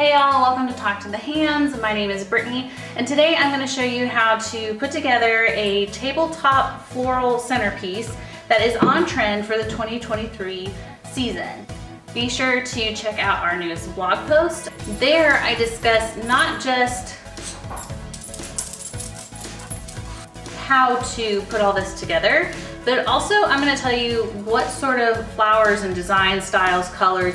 Hey y'all, welcome to Talk to the Hands. My name is Brittany, and today I'm going to show you how to put together a tabletop floral centerpiece that is on trend for the 2023 season. Be sure to check out our newest blog post. There I discuss not just how to put all this together, but also I'm going to tell you what sort of flowers and design styles, colors,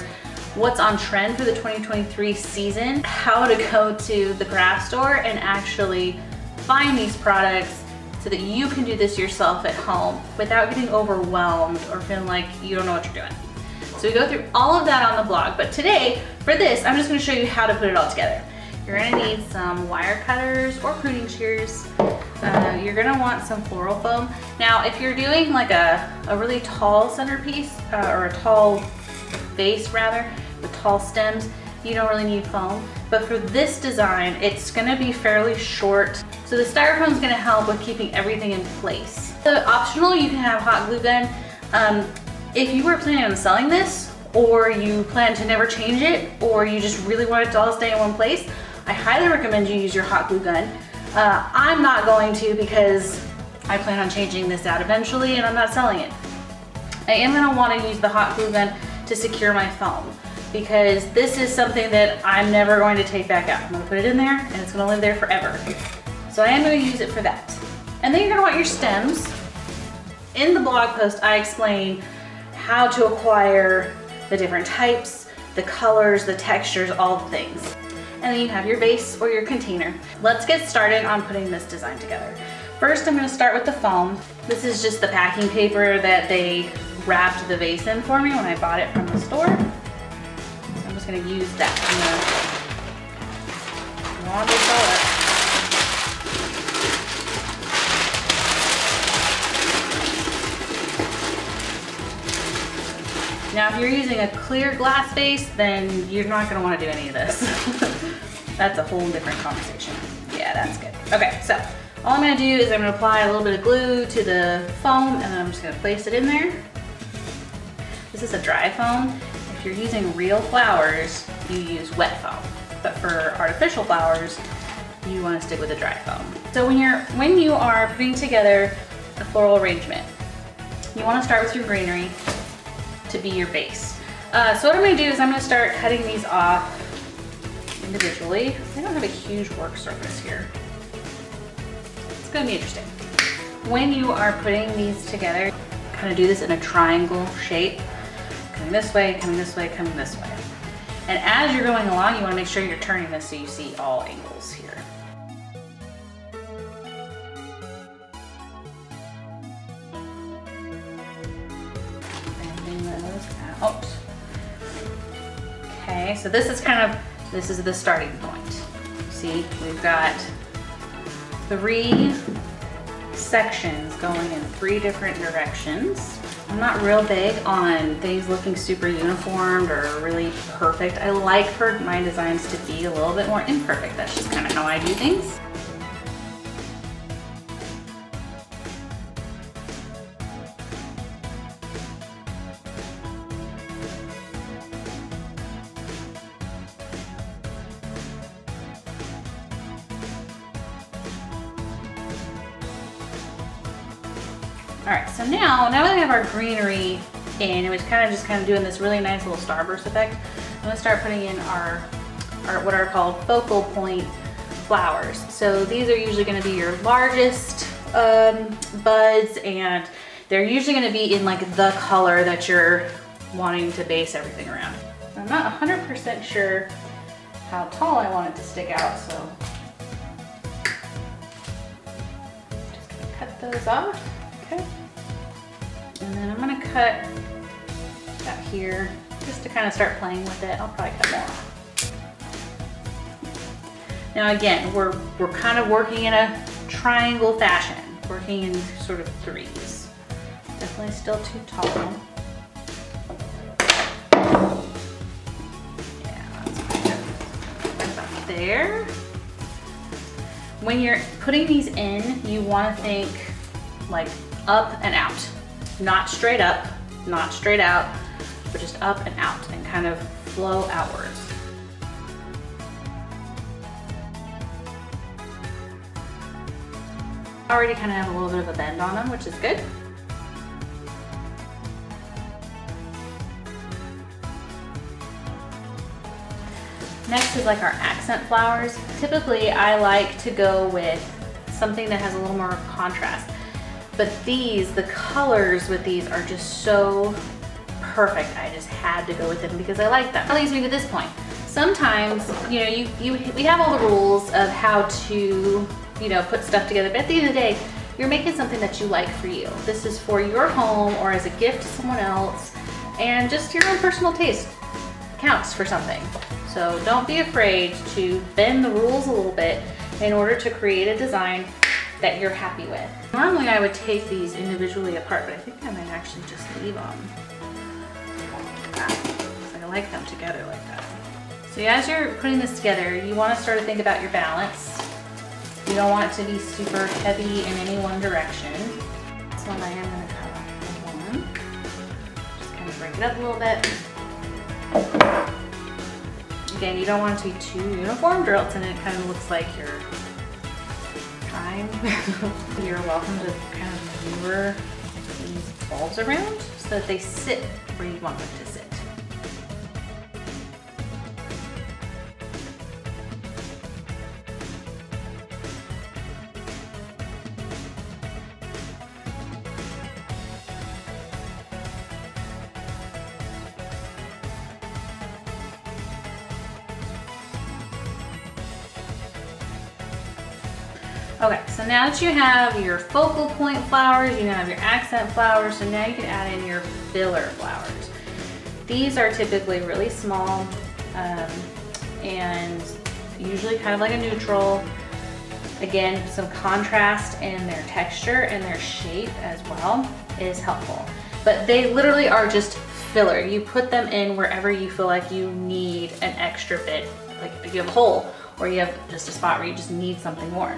what's on trend for the 2023 season, how to go to the craft store and actually find these products so that you can do this yourself at home without getting overwhelmed or feeling like you don't know what you're doing. So we go through all of that on the blog, but today for this, I'm just going to show you how to put it all together. You're going to need some wire cutters or pruning shears. You're going to want some floral foam. Now, if you're doing like a really tall centerpiece or a tall vase rather, with tall stems, you don't really need foam. But for this design, it's gonna be fairly short. So the styrofoam is gonna help with keeping everything in place. So optional, you can have hot glue gun. If you were planning on selling this, or you plan to never change it, or you just really want it to all stay in one place, I highly recommend you use your hot glue gun. I'm not going to because I plan on changing this out eventually and I'm not selling it. I am gonna wanna use the hot glue gun to secure my foam, because this is something that I'm never going to take back out. I'm gonna put it in there and it's gonna live there forever. So I am gonna use it for that. And then you're gonna want your stems. In the blog post, I explain how to acquire the different types, the colors, the textures, all the things. And then you have your vase or your container. Let's get started on putting this design together. First, I'm gonna start with the foam. This is just the packing paper that they wrapped the vase in for me when I bought it from the store. So I'm just gonna use that. I'm gonna wand this all up. Now, if you're using a clear glass vase, then you're not gonna wanna do any of this. That's a whole different conversation. Yeah, that's good. Okay, so all I'm gonna do is I'm gonna apply a little bit of glue to the foam and then I'm just gonna place it in there. This is a dry foam. If you're using real flowers, you use wet foam. But for artificial flowers, you want to stick with a dry foam. So when you are putting together a floral arrangement, you want to start with your greenery to be your base. So what I'm going to do is I'm going to start cutting these off individually. I don't have a huge work surface here. It's going to be interesting. When you are putting these together, kind of do this in a triangle shape. Coming this way, coming this way, coming this way. And as you're going along, you want to make sure you're turning this so you see all angles here. Bending those out. Okay, so this is the starting point. See, we've got 3 sections going in 3 different directions. I'm not real big on things looking super uniformed or really perfect. I like for my designs to be a little bit more imperfect. That's just kind of how I do things. All right, so now that we have our greenery in, and we're just kind of doing this really nice little starburst effect, I'm gonna start putting in our what are called focal point flowers. So these are usually gonna be your largest buds, and they're usually gonna be in like the color that you're wanting to base everything around. I'm not 100% sure how tall I want it to stick out, so just gonna cut those off. Okay, and then I'm gonna cut out here just to kind of start playing with it. I'll probably cut more. Now again, we're kind of working in a triangle fashion, working in sort of 3s. Definitely still too tall. Yeah, that's kind of about there. When you're putting these in, you want to think like up and out, not straight up, not straight out, but just up and out and kind of flow outwards. Already kind of have a little bit of a bend on them, which is good. Next is like our accent flowers. Typically I like to go with something that has a little more contrast. But these, the colors with these are just so perfect. I just had to go with them because I like them. That leads me to this point. Sometimes, you know, we have all the rules of how to, you know, put stuff together, but at the end of the day, you're making something that you like for you. This is for your home or as a gift to someone else, and just your own personal taste counts for something. So don't be afraid to bend the rules a little bit in order to create a design that you're happy with. Normally I would take these individually apart, but I think I might actually just leave them like that. I like them together like that. So as you're putting this together, you want to start to think about your balance. You don't want it to be super heavy in any one direction. This one I am going to cut one. Just kind of break it up a little bit. Again, you don't want it to be too uniform, or else then it kind of looks like you're trying. You're welcome to kind of maneuver these bulbs around so that they sit where you want them to sit. Okay, so now that you have your focal point flowers, you now have your accent flowers, so now you can add in your filler flowers. These are typically really small and usually kind of like a neutral. Again, some contrast in their texture and their shape as well is helpful. But they literally are just filler. You put them in wherever you feel like you need an extra bit. Like if you have a hole or you have just a spot where you just need something more.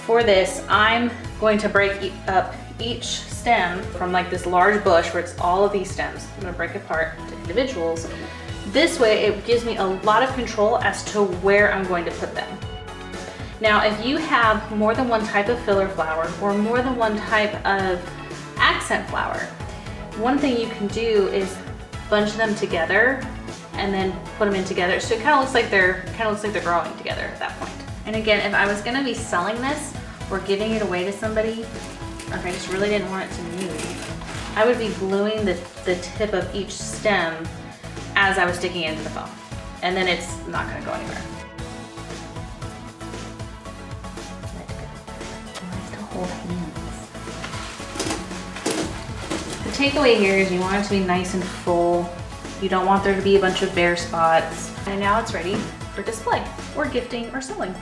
For this, I'm going to break up each stem from like this large bush where it's all of these stems. I'm gonna break it apart to individuals. This way it gives me a lot of control as to where I'm going to put them. Now, if you have more than one type of filler flower or more than one type of accent flower, one thing you can do is bunch them together and then put them in together. So it kind of looks like they're growing together at that point. And again, if I was gonna be selling this or giving it away to somebody, or if I just really didn't want it to move, I would be gluing the tip of each stem as I was sticking it into the foam. And then it's not gonna go anywhere. I like to hold hands. The takeaway here is you want it to be nice and full. You don't want there to be a bunch of bare spots. And now it's ready for display or gifting or selling.